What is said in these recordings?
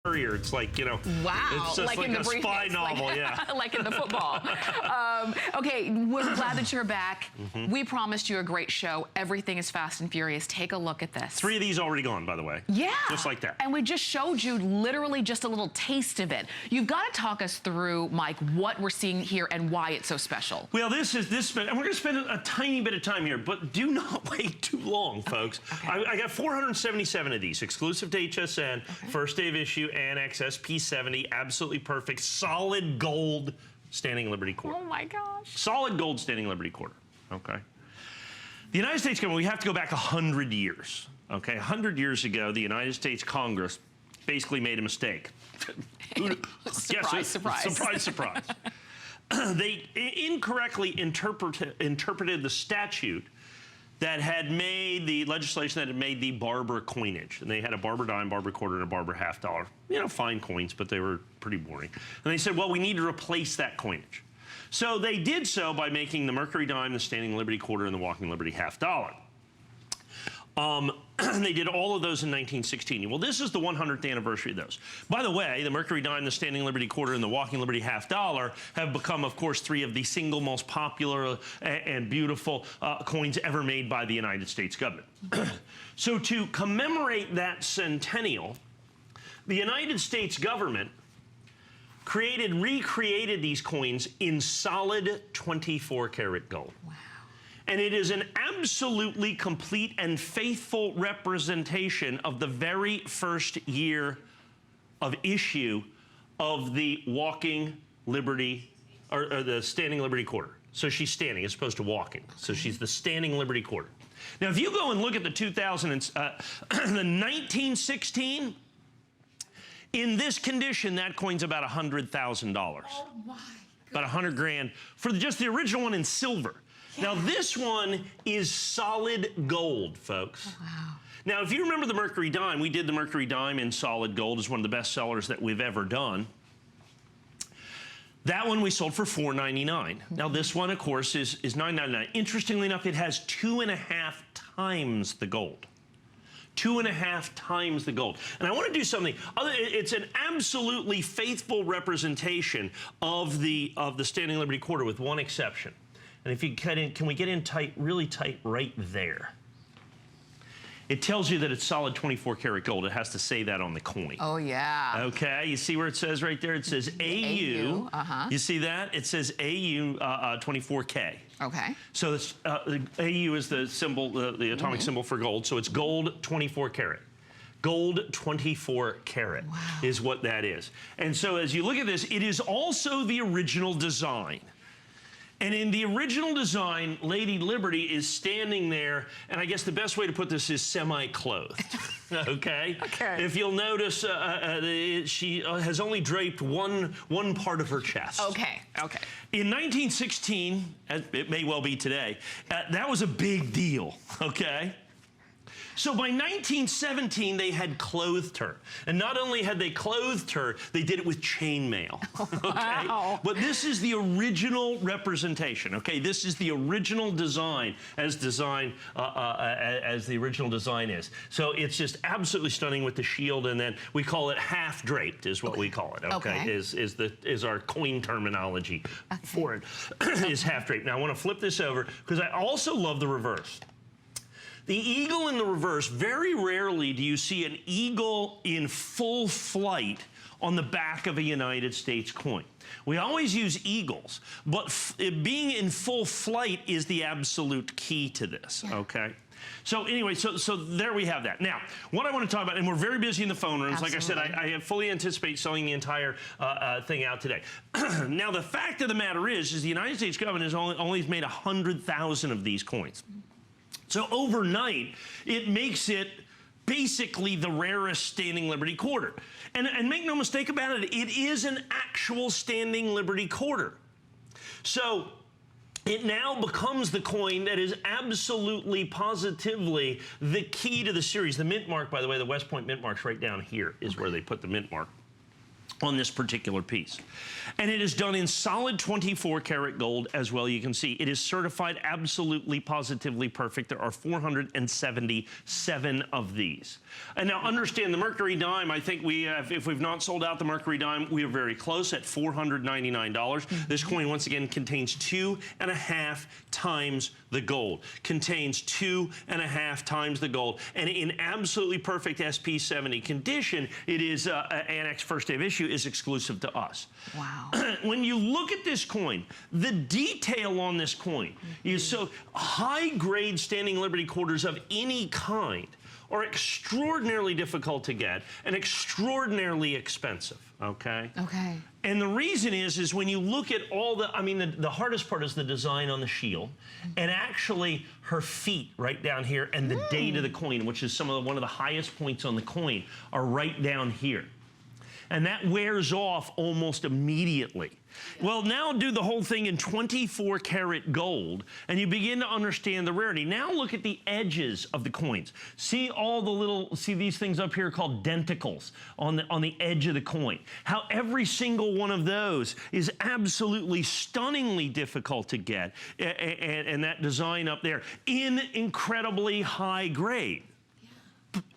It's like, you know, wow, it's just like a spy novel, like, yeah. Like in the football. Okay, we're glad that you're back. We promised you a great show. Everything is fast and furious. Take a look at this. 3 of these already gone, by the way. Yeah. Just like that. And we just showed you literally just a little taste of it. You've got to talk us through, Mike, what we're seeing here and why it's so special. Well, and we're going to spend a tiny bit of time here, but do not wait too long, folks. Okay. I got 477 of these, exclusive to HSN, first day of issue, Annex SP70, absolutely perfect, solid gold standing Liberty quarter. Oh my gosh. Solid gold standing Liberty quarter, okay? The United States government, we have to go back 100 years, okay? 100 years ago, the United States Congress basically made a mistake. Surprise, surprise. Surprise, surprise. They incorrectly interpreted the statute that had made the legislation that had made the barber coinage. And they had a barber dime, barber quarter, and a barber half dollar. You know, fine coins, but they were pretty boring. And they said, well, we need to replace that coinage. So they did so by making the Mercury dime, the standing Liberty quarter, and the walking Liberty half dollar. They did all of those in 1916. Well, this is the 100th anniversary of those. By the way, the Mercury dime, the standing Liberty quarter, and the walking Liberty half dollar have become, of course, 3 of the single most popular and beautiful coins ever made by the United States government. So to commemorate that centennial, the United States government recreated these coins in solid 24-karat gold. Wow. And it is an absolutely complete and faithful representation of the very first year of issue of the walking Liberty, or the standing Liberty quarter. So she's standing as opposed to walking. So she's the standing Liberty quarter. Now, if you go and look at the 1916, in this condition, that coin's about $100,000. Oh my. About 100 grand for just the original one in silver. Now, this one is solid gold, folks. Oh, wow. Now, if you remember the Mercury dime, we did the Mercury dime in solid gold. It's one of the best sellers that we've ever done. That one we sold for $4.99. Now, this one, of course, is $9.99. Interestingly enough, it has 2.5 times the gold. 2.5 times the gold. And I want to do something. It's an absolutely faithful representation of the standing Liberty quarter, with one exception. And if you cut in, can we get in tight, really tight right there? It tells you that it's solid 24-karat gold. It has to say that on the coin. Oh, yeah. Okay, you see where it says right there? It says AU. You see that? It says AU 24K. Okay. So it's, the AU is the symbol, the atomic symbol for gold. So it's gold 24-karat. Gold 24-karat is what that is. And so as you look at this, it is also the original design. And in the original design, Lady Liberty is standing there, and I guess the best way to put this is semi-clothed, okay? Okay. If you'll notice, she has only draped one part of her chest. Okay, okay. In 1916, as it may well be today, that was a big deal, okay? So by 1917, they had clothed her. And not only had they clothed her, they did it with chainmail, okay? Wow. But this is the original representation, okay? This is the original design as the original design is. So it's just absolutely stunning with the shield, and then we call it half draped is what we call it, okay? Is our coin terminology for it, is half draped. Now I want to flip this over because I also love the reverse. The eagle in the reverse, very rarely do you see an eagle in full flight on the back of a United States coin. We always use eagles, but being in full flight is the absolute key to this, okay? So anyway, so there we have that. Now, what I want to talk about, and we're very busy in the phone rooms. Absolutely. Like I said, I fully anticipate selling the entire thing out today. Now, the fact of the matter is the United States government has only made 100,000 of these coins. So overnight, it makes it basically the rarest standing Liberty quarter. And make no mistake about it, it is an actual standing Liberty quarter. So it now becomes the coin that is absolutely, positively the key to the series. The mint mark, by the way, the West Point mint mark's right down here is where they put the mint mark on this particular piece. And it is done in solid 24 karat gold as well. You can see it is certified absolutely positively perfect. There are 477 of these. And now understand the Mercury dime, I think we have, if we've not sold out the Mercury dime, we are very close at $499. This coin once again contains 2.5 times the gold. Contains 2.5 times the gold. And in absolutely perfect SP70 condition, it is Annex first day of issue is exclusive to us. Wow. When you look at this coin, the detail on this coin is so high grade standing Liberty quarters of any kind are extraordinarily difficult to get and extraordinarily expensive, okay? Okay. And the reason is when you look at all the, I mean, the hardest part is the design on the shield and actually her feet right down here and the date of the coin, which is one of the highest points on the coin, are right down here. And that wears off almost immediately. Well, now do the whole thing in 24 karat gold, and you begin to understand the rarity. Now look at the edges of the coins. See all the little, see these things up here called denticles on the edge of the coin. How every single one of those is absolutely stunningly difficult to get, and that design up there in incredibly high grade.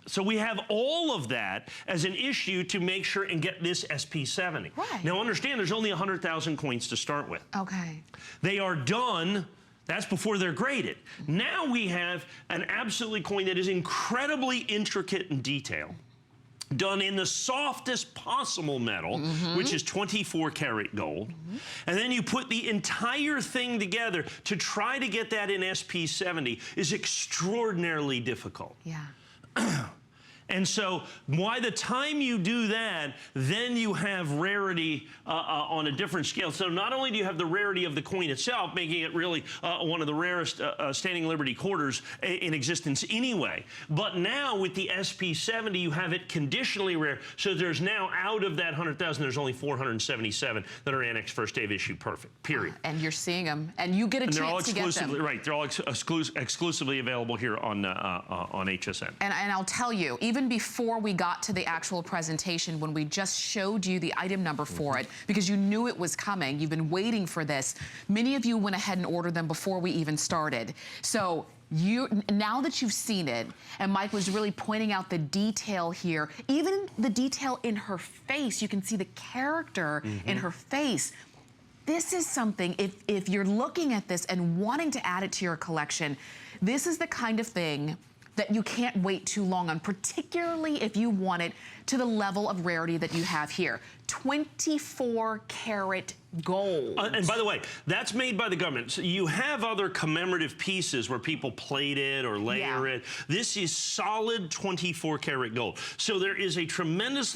So we have all of that as an issue to make sure and get this SP70. Right. Now understand there's only 100,000 coins to start with. Okay. They are done, that's before they're graded. Now we have an absolutely coin that is incredibly intricate in detail, done in the softest possible metal, which is 24 karat gold. And then you put the entire thing together to try to get that in SP70 is extraordinarily difficult. Yeah. And so by the time you do that, then you have rarity on a different scale. So not only do you have the rarity of the coin itself, making it really one of the rarest standing Liberty quarters in existence anyway, but now with the SP70, you have it conditionally rare. So there's now, out of that 100,000, there's only 477 that are Annex first day of issue perfect, period. And you're seeing them, and you get a chance to get them. Right, they're all exclusively available here on HSN. And I'll tell you, even before we got to the actual presentation, when we just showed you the item number for it, because you knew it was coming, you've been waiting for this, many of you went ahead and ordered them before we even started. So now that you've seen it, and Mike was really pointing out the detail here, even the detail in her face, you can see the character in her face. This is something, if you're looking at this and wanting to add it to your collection, this is the kind of thing that you can't wait too long on, particularly if you want it to the level of rarity that you have here. 24 karat gold. And by the way, that's made by the government. So you have other commemorative pieces where people plate it or layer it. This is solid 24 karat gold. So there is a tremendous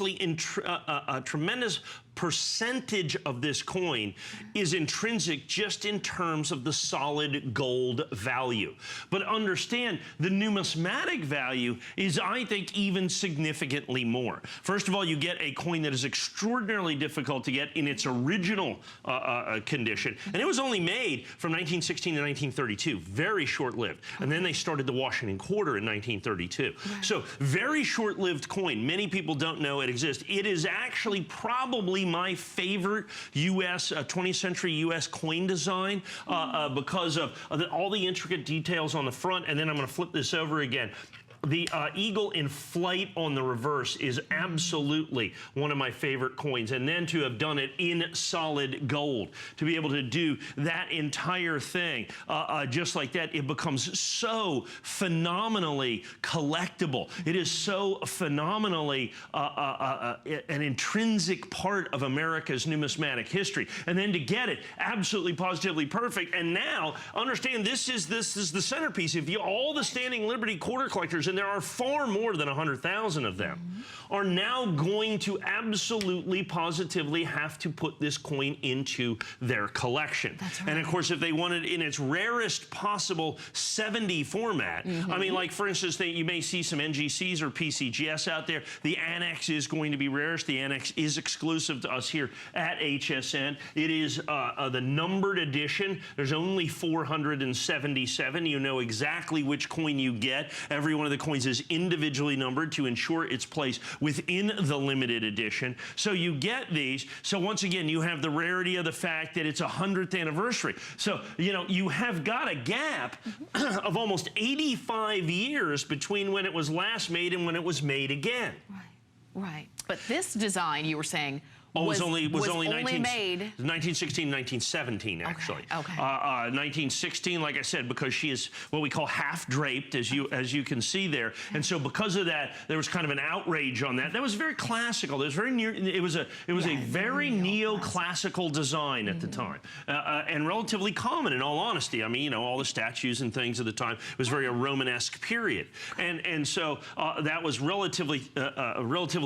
percentage of this coin is intrinsic just in terms of the solid gold value. But understand, the numismatic value is, I think, even significantly more. First of all, you get a coin that is extraordinarily difficult to get in its original condition. And it was only made from 1916 to 1932, very short-lived. And then they started the Washington quarter in 1932. So very short-lived coin. Many people don't know it exists. It is actually probably my favorite U.S. 20th century U.S. coin design because of all the intricate details on the front. And then I'm going to flip this over again. The eagle in flight on the reverse is absolutely one of my favorite coins. And then to have done it in solid gold, to be able to do that entire thing just like that, it becomes so phenomenally collectible. It is so phenomenally an intrinsic part of America's numismatic history. And then to get it absolutely positively perfect. And now, understand, this is the centerpiece. If you, all the standing Liberty quarter collectors, and there are far more than 100,000 of them, are now going to absolutely positively have to put this coin into their collection. That's right. And of course, if they want it in its rarest possible 70 format, I mean, like for instance, you may see some NGCs or PCGS out there. The Annex is going to be rarest. The Annex is exclusive to us here at HSN. It is the numbered edition. There's only 477. You know exactly which coin you get. Every one of the the coins is individually numbered to ensure its place within the limited edition. So you get these. So once again, you have the rarity of the fact that it's a 100th anniversary. So, you know, you have got a gap of almost 85 years between when it was last made and when it was made again. Right, right. But this design, you were saying, was only made 1916, 1917, actually. Okay. 1916, like I said, because she is what we call half draped, as you can see there, and so because of that, there was kind of an outrage on that. That was very classical. It was very near. It was a very neoclassical design at the time, and relatively common. In all honesty, I mean, you know, all the statues and things of the time, it was very a Romanesque period, and so that was relatively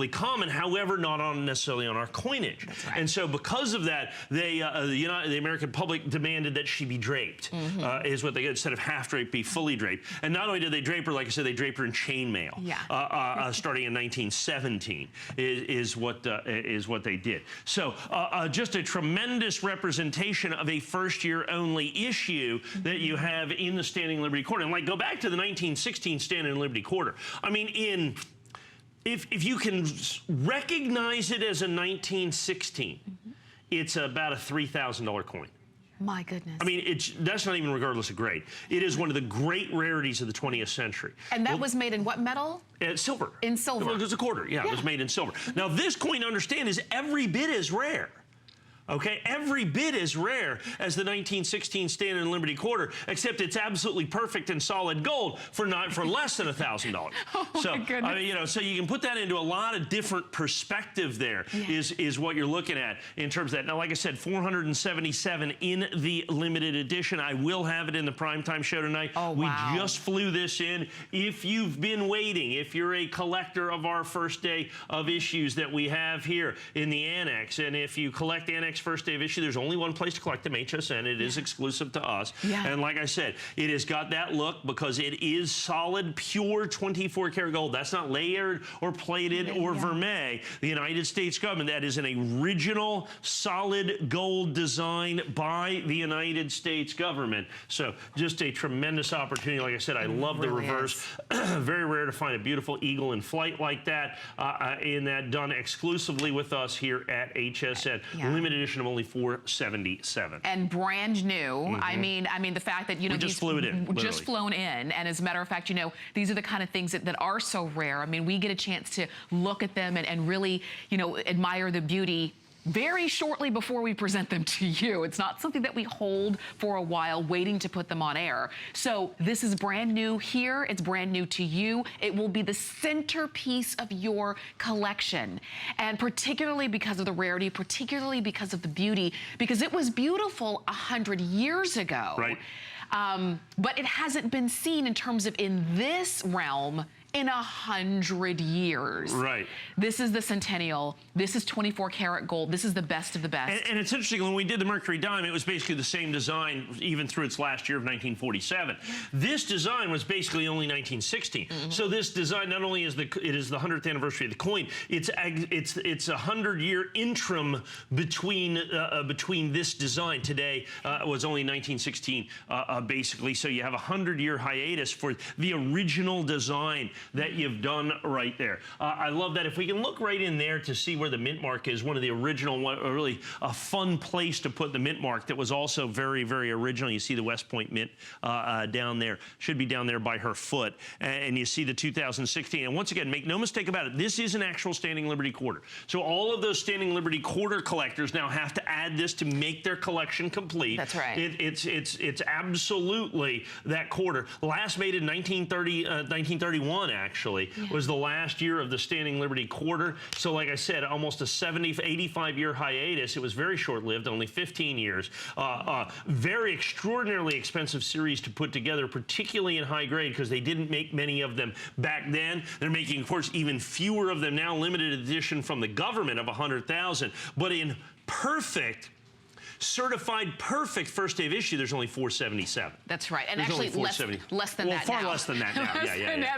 common. However, not necessarily on our coinage. That's right. And so because of that, they, the American public demanded that she be draped, is what they get, instead of half draped, be fully draped. And not only did they drape her, like I said, they draped her in chainmail. Yeah. Starting in 1917 is what they did. So just a tremendous representation of a first-year only issue that you have in the Standing Liberty Quarter. And like, go back to the 1916 Standing Liberty Quarter. I mean, if you can recognize it as a 1916, it's about a $3,000 coin. My goodness. I mean, that's not even regardless of grade. It is one of the great rarities of the 20th century. And that was made in what metal? Silver. In silver. It was a quarter, yeah. It was made in silver. Now, this coin, understand, is every bit as rare. Okay, every bit as rare as the 1916 Standing Liberty Quarter, except it's absolutely perfect in solid gold for less than $1,000. Oh, so, my goodness. I mean, you know, so you can put that into a lot of different perspective there. Is what you're looking at in terms of that. Now, like I said, 477 in the limited edition. I will have it in the primetime show tonight. Oh, wow. We just flew this in. If you've been waiting, if you're a collector of our first day of issues that we have here in the Annex, and if you collect Annex first day of issue, there's only one place to collect them, HSN. It is exclusive to us. Yeah. And like I said, it has got that look because it is solid, pure 24 karat gold. That's not layered or plated or vermeil. The United States government, that is an original solid gold design by the United States government. So just a tremendous opportunity. Like I said, I love the reverse. Very rare to find a beautiful eagle in flight like that, in that done exclusively with us here at HSN. Limited edition of only 477. And brand new. I mean, the fact that, you know, we just flew it in, literally. Just flown in. And as a matter of fact, you know, these are the kind of things that are so rare. I mean, we get a chance to look at them and really, you know, admire the beauty very shortly before we present them to you. It's not something that we hold for a while waiting to put them on air. So this is brand new here. It's brand new to you. It will be the centerpiece of your collection. And particularly because of the rarity, particularly because of the beauty, because it was beautiful 100 years ago. Right. But it hasn't been seen in terms of in this realm in 100 years. Right. This is the Centennial. This is 24 karat gold. This is the best of the best. And it's interesting, when we did the Mercury Dime, it was basically the same design even through its last year of 1947. This design was basically only 1916. So this design, not only is it is the 100th anniversary of the coin, it's a 100-year interim between this design. Today was only 1916 basically. So you have a 100-year hiatus for the original design that you've done right there. I love that. If we can look right in there to see where the mint mark is, one of the original, really a fun place to put the mint mark that was also very, very original. You see the West Point mint down there. Should be down there by her foot. And you see the 2016. And once again, make no mistake about it, this is an actual Standing Liberty Quarter. So all of those Standing Liberty Quarter collectors now have to add this to make their collection complete. That's right. It's absolutely that quarter. Last made in 1931. Actually, was the last year of the Standing Liberty Quarter. So like I said, almost a 85-year hiatus. It was very short-lived, only 15 years. Very extraordinarily expensive series to put together, particularly in high grade, because they didn't make many of them back then. They're making, of course, even fewer of them now, limited edition from the government of 100,000. But in perfect certified perfect first day of issue, there's only 477. That's right. And There's actually only less 470. than well, that far now. less than that now.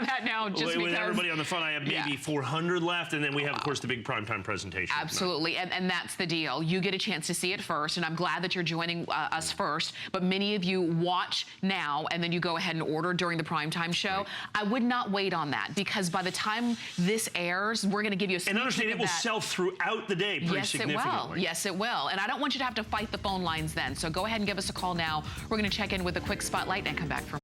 That now, just with because everybody on the phone, I have maybe 400 left, and then we have, of course, the big primetime presentation. Absolutely, and that's the deal. You get a chance to see it first, and I'm glad that you're joining us first, but many of you watch now, and then you go ahead and order during the primetime show. Right. I would not wait on that, because by the time this airs, we're going to give you a sneak and understand peek it will sell throughout the day pretty significantly. Yes, it will. And I don't want you to have to fight the phone lines then, so go ahead and give us a call now. We're going to check in with a quick spotlight and come back for